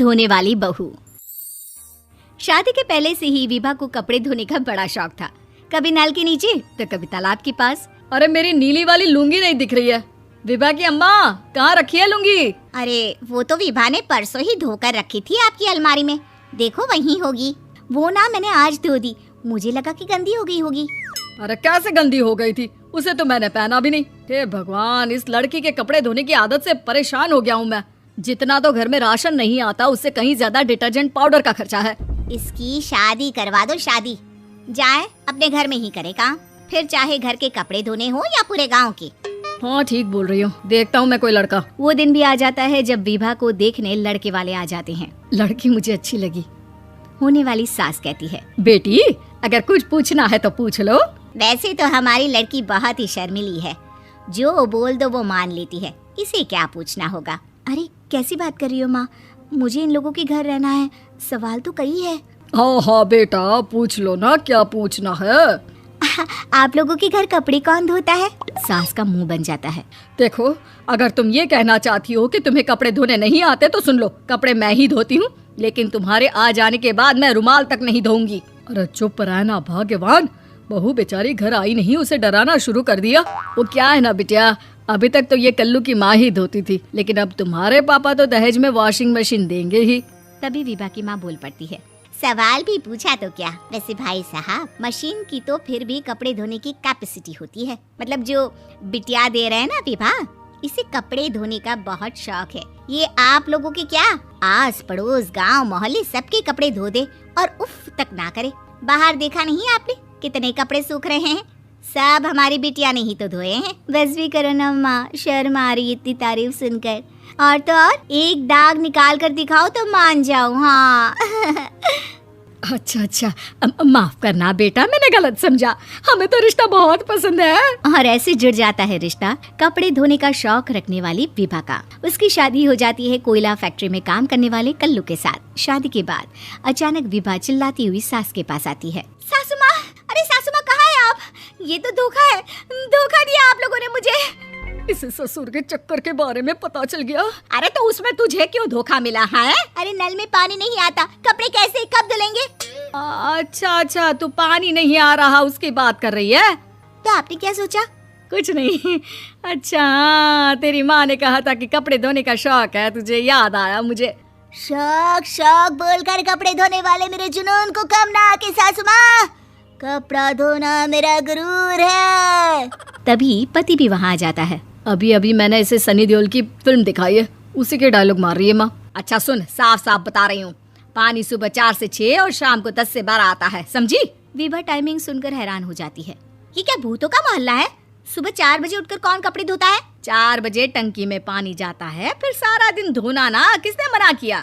धोने वाली बहू। शादी के पहले से ही विभा को कपड़े धोने का बड़ा शौक था। कभी नल के नीचे तो कभी तालाब के पास। अरे मेरी नीली वाली लुंगी नहीं दिख रही है। विभा की अम्मा, कहाँ रखी है लुंगी? अरे वो तो विभा ने परसों ही धोकर रखी थी आपकी अलमारी में, देखो वहीं होगी। वो ना मैंने आज धो दी, मुझे लगा कि गंदी हो गई होगी। अरे कैसे गंदी हो गई थी? उसे तो मैंने पहना भी नहीं। हे भगवान, इस लड़की के कपड़े धोने की आदत से परेशान हो गया हूँ मैं। जितना तो घर में राशन नहीं आता, उससे कहीं ज्यादा डिटर्जेंट पाउडर का खर्चा है। इसकी शादी करवा दो, शादी जाए अपने घर में ही करे काम, फिर चाहे घर के कपड़े धोने हो या पूरे गांव के। हाँ ठीक बोल रही हूँ, देखता हूँ मैं कोई लड़का। वो दिन भी आ जाता है जब विभा को देखने लड़के वाले आ जाते हैं। लड़की मुझे अच्छी लगी। होने वाली सास कहती है, बेटी अगर कुछ पूछना है तो पूछ लो। वैसे तो हमारी लड़की बहुत ही शर्मीली है, जो बोल दो वो मान लेती है, इसे क्या पूछना होगा। अरे कैसी बात कर रही हो माँ, मुझे इन लोगों के घर रहना है, सवाल तो कई है। हाँ हाँ बेटा, पूछ लो ना, क्या पूछना है। आप लोगों के घर कपड़े कौन धोता है? सास का मुंह बन जाता है। देखो, अगर तुम ये कहना चाहती हो कि तुम्हें कपड़े धोने नहीं आते तो सुन लो, कपड़े मैं ही धोती हूँ, लेकिन तुम्हारे आ जाने के बाद मैं रुमाल तक नहीं धोऊंगी। अरे चुप रहना भाग्यवान, बहू बेचारी घर आई नहीं, उसे डराना शुरू कर दिया। वो क्या है ना बिटिया, अभी तक तो ये कल्लू की माँ ही धोती थी, लेकिन अब तुम्हारे पापा तो दहेज में वॉशिंग मशीन देंगे ही। तभी विभा की माँ बोल पड़ती है, सवाल भी पूछा तो क्या। वैसे भाई साहब, मशीन की तो फिर भी कपड़े धोने की कैपेसिटी होती है। मतलब जो बिटिया दे रहे हैं ना विभा, इसे कपड़े धोने का बहुत शौक है। ये आप लोगों के क्या, आस पड़ोस गांव मोहल्ले सबके कपड़े धो दे और उफ तक ना करे। बाहर देखा नहीं आपने कितने कपड़े सूख रहे हैं? सब हमारी बिटिया ने ही तो धोए हैं। बस भी करो ना माँ, शर्म आ रही इतनी तारीफ सुनकर। और तो और एक दाग निकाल कर दिखाओ तो मान जाऊँ। हाँ अच्छा, माफ करना बेटा, मैंने गलत समझा। हमें तो रिश्ता बहुत पसंद है। और ऐसे जुड़ जाता है रिश्ता कपड़े धोने का शौक रखने वाली विभा का। उसकी शादी हो जाती है कोयला फैक्ट्री में काम करने वाले कल्लू के साथ। शादी के बाद अचानक विभा चिल्लाती हुई सास के पास आती है। सासू माँ, अरे सासू माँ कहाँ है आप? ये तो धोखा है, धोखा दिया आप लोगों ने मुझे। इसे ससुर के चक्कर के बारे में पता चल गया। अरे तो उसमें तुझे क्यों धोखा मिला है? अरे नल में पानी नहीं आता, कपड़े कैसे कब धुलेंगे? अच्छा, तू पानी नहीं आ रहा उसकी बात कर रही है। तो आपने क्या सोचा? कुछ नहीं। अच्छा, तेरी माँ ने कहा था कि कपड़े धोने का शौक है तुझे, याद आया मुझे। शौक बोलकर कपड़े धोने वाले मेरे जुनून को कम ना आके सासू माँ, कपड़ा धोना मेरा गुरूर है। तभी पति भी वहाँ आ जाता है। अभी मैंने इसे सनी देओल की फिल्म दिखाई है, उसी के डायलॉग मार रही है माँ। अच्छा सुन, साफ बता रही हूँ, पानी सुबह 4 से 6 और शाम को 10 से 12 आता है, समझी? विभा टाइमिंग सुनकर हैरान हो जाती है। ये क्या भूतों का मोहल्ला है? सुबह 4 बजे उठकर कौन कपड़े धोता है? 4 बजे टंकी में पानी जाता है, फिर सारा दिन धोना ना, किसने मना किया?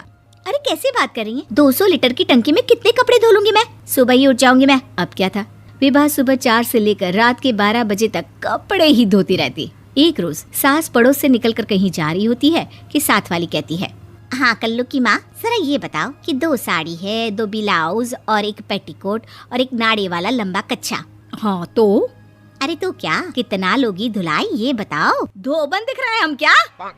अरे कैसे बात कर रही हैं? 200 लीटर की टंकी में कितने कपड़े धो लूंगी मैं? सुबह ही उठ जाऊंगी मैं। अब क्या था, विभा सुबह 4 से लेकर रात के 12 बजे तक कपड़े ही धोती रहती। एक रोज सास पड़ोस से निकलकर कहीं जा रही होती है कि साथ वाली कहती है, हाँ कल्लू की माँ, जरा ये बताओ कि 2 साड़ी है, 2 ब्लाउज और एक पेटीकोट और एक नाड़े वाला लंबा कच्छा। हाँ तो? अरे तो क्या, कितना लोगी धुलाई ये बताओ। धोबन दिख रहे हैं हम क्या?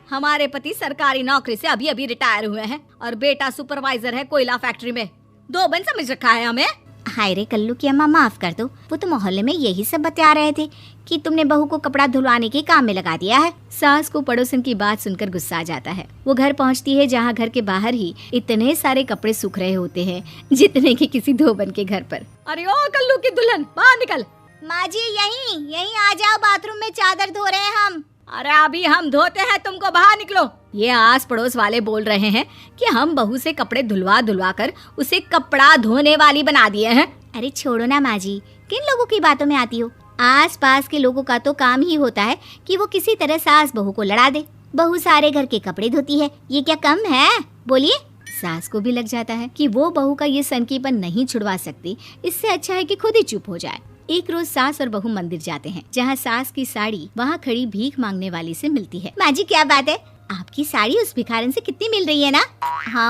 हमारे पति सरकारी नौकरी से अभी रिटायर हुए हैं और बेटा सुपरवाइजर है कोयला फैक्ट्री में। धोबन समझ रखा है हमें? हाय रे कल्लू की अम्मा, माफ कर दो, वो तो मोहल्ले में यही सब बता रहे थे कि तुमने बहू को कपड़ा धुलवाने के काम में लगा दिया है। सास को पड़ोसन की बात सुनकर गुस्सा आ जाता है। वो घर पहुंचती है जहां घर के बाहर ही इतने सारे कपड़े सूख रहे होते हैं जितने कि किसी धोबन के घर पर। अरे ओ कल्लू की दुल्हन, बाहर निकल। माँ जी यहीं आ जाओ, बाथरूम में चादर धो रहे हैं हम। अरे अभी हम धोते हैं, तुमको बाहर निकलो। ये आस पड़ोस वाले बोल रहे हैं कि हम बहू से कपड़े धुलवा कर उसे कपड़ा धोने वाली बना दिए हैं। अरे छोड़ो ना माँ जी, किन लोगों की बातों में आती हो? आस पास के लोगों का तो काम ही होता है कि वो किसी तरह सास बहू को लड़ा दे। बहू सारे घर के कपड़े धोती है, ये क्या कम है? बोलिए। सास को भी लग जाता है कि वो बहू का ये सनकीपन नहीं छुड़वा सकती, इससे अच्छा है कि खुद ही चुप हो जाए। एक रोज सास और बहू मंदिर जाते हैं, जहाँ सास की साड़ी वहाँ खड़ी भीख मांगने वाली से मिलती है। माँ जी क्या बात है, आपकी साड़ी उस भिखारन से कितनी मिल रही है ना?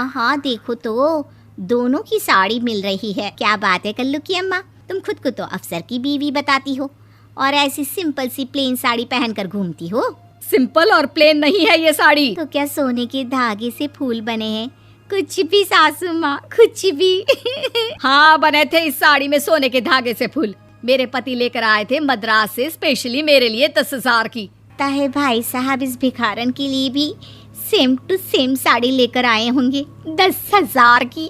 हाँ देखो तो दोनों की साड़ी मिल रही है। क्या बात है कल्लू की अम्मा, तुम खुद को तो अफसर की बीवी बताती हो और ऐसी सिंपल सी प्लेन साड़ी पहनकर घूमती हो। सिंपल और प्लेन नहीं है ये साड़ी। तो क्या सोने के धागे से फूल बने हैं, कुछ भी सासू माँ, कुछ भी। हाँ, बने थे इस साड़ी में सोने के धागे से फूल। मेरे पति लेकर आए थे मद्रास से स्पेशली मेरे लिए 10,000 की। ताहे भाई साहब इस भिखारन के लिए भी सेम टू सेम साड़ी लेकर आए होंगे 10,000 की।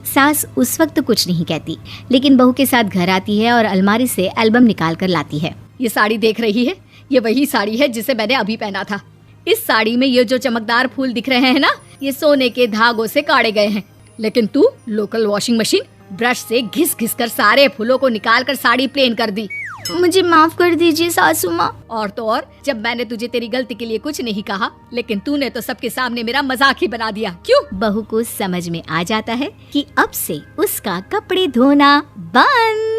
सास उस वक्त तो कुछ नहीं कहती, लेकिन बहू के साथ घर आती है और अलमारी से एल्बम निकाल कर लाती है। ये साड़ी देख रही है, ये वही साड़ी है जिसे मैंने अभी पहना था। इस साड़ी में ये जो चमकदार फूल दिख रहे हैं ना, ये सोने के धागों से काटे गए हैं। लेकिन तू लोकल वॉशिंग मशीन ब्रश से घिस घिस कर सारे फूलों को निकाल कर साड़ी प्लेन कर दी। मुझे माफ कर दीजिए सासू माँ। और तो और, जब मैंने तुझे तेरी गलती के लिए कुछ नहीं कहा, लेकिन तूने तो सबके सामने मेरा मजाक ही बना दिया। क्यों? बहू को समझ में आ जाता है कि अब से उसका कपड़े धोना बंद।